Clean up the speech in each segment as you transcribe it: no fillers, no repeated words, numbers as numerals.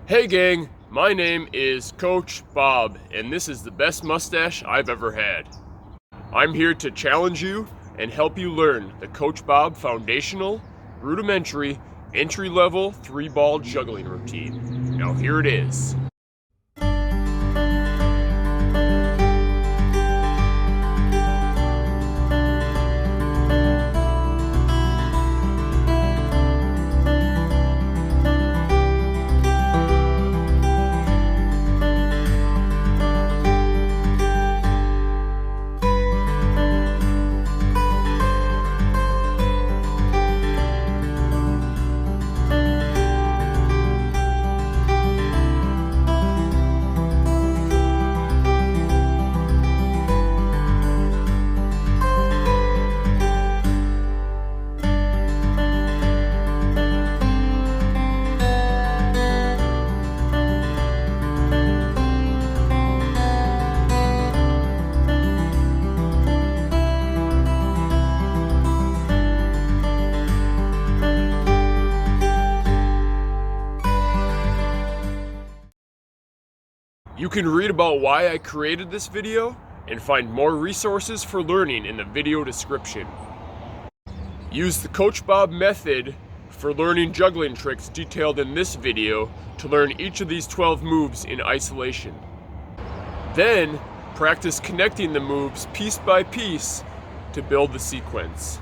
Hey gang, my name is Coach Bob, and this is the best mustache I've ever had. I'm here to challenge you and help you learn the Coach Bob foundational, rudimentary, entry-level 3-ball juggling routine. Now here it is. You can read about why I created this video and find more resources for learning in the video description. Use the Coach Bob method for learning juggling tricks detailed in this video to learn each of these 12 moves in isolation. Then, practice connecting the moves piece by piece to build the sequence.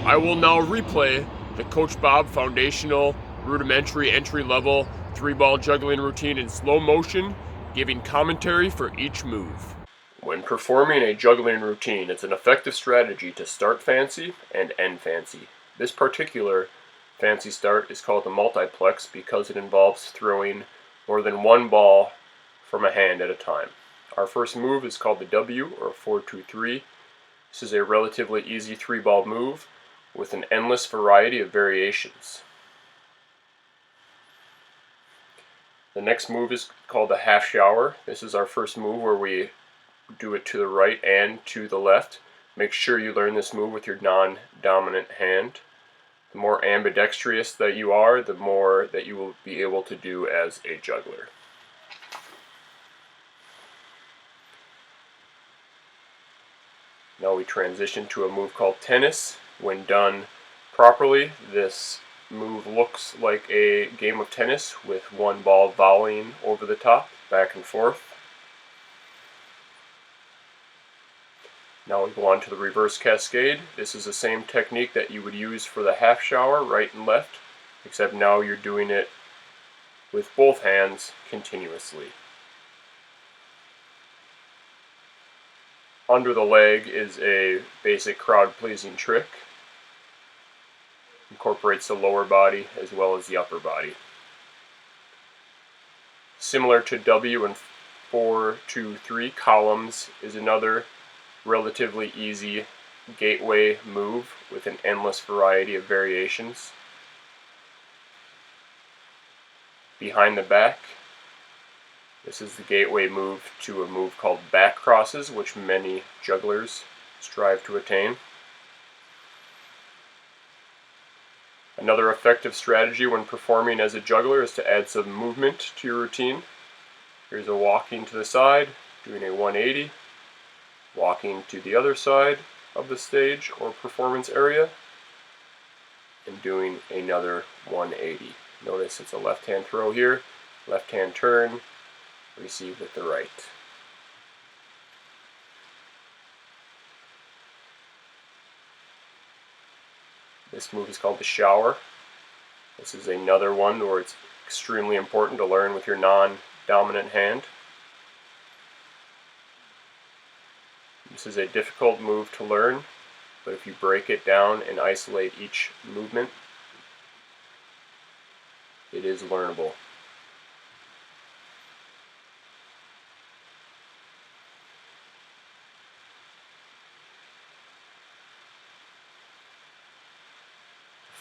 I will now replay the Coach Bob foundational, rudimentary, entry-level 3-ball juggling routine in slow motion, giving commentary for each move. When performing a juggling routine, it's an effective strategy to start fancy and end fancy. This particular fancy start is called the multiplex because it involves throwing more than one ball from a hand at a time. Our first move is called the W, or 4-2-3. This is a relatively easy 3-ball move with an endless variety of variations. The next move is called the half shower. This is our first move where we do it to the right and to the left. Make sure you learn this move with your non-dominant hand. The more ambidextrous that you are, the more that you will be able to do as a juggler. Now we transition to a move called tennis. When done properly, this move looks like a game of tennis with one ball volleying over the top, back and forth. Now we go on to the reverse cascade. This is the same technique that you would use for the half shower, right and left, except now you're doing it with both hands continuously. Under the leg is a basic crowd-pleasing trick. Incorporates the lower body as well as the upper body. Similar to W and 4-2-3, columns is another relatively easy gateway move with an endless variety of variations. Behind the back, this is the gateway move to a move called back crosses, which many jugglers strive to attain. Another effective strategy when performing as a juggler is to add some movement to your routine. Here's a walking to the side, doing a 180, walking to the other side of the stage or performance area, and doing another 180. Notice it's a left hand throw here, left hand turn, receive with the right. This move is called the shower. This is another one where it's extremely important to learn with your non-dominant hand. This is a difficult move to learn, but if you break it down and isolate each movement, it is learnable.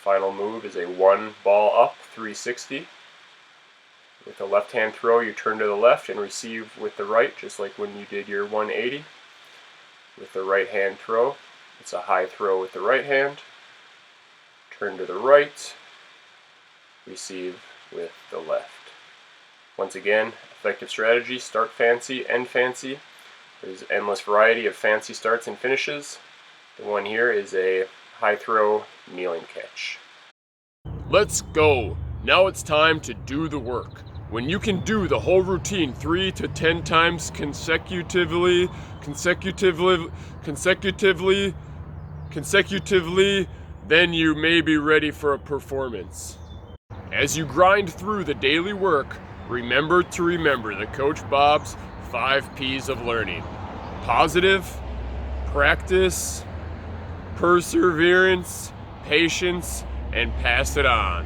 Final move is a 1-ball up 360. With the left hand throw, you turn to the left and receive with the right, just like when you did your 180. With the right hand throw, it's a high throw with the right hand. Turn to the right, receive with the left. Once again, effective strategy, start fancy, end fancy. There's endless variety of fancy starts and finishes. The one here is a high throw kneeling catch. Let's go! Now it's time to do the work. When you can do the whole routine 3 to 10 times consecutively, then you may be ready for a performance. As you grind through the daily work, remember the Coach Bob's 5 P's of learning. Positive, practice, perseverance, patience, and pass it on.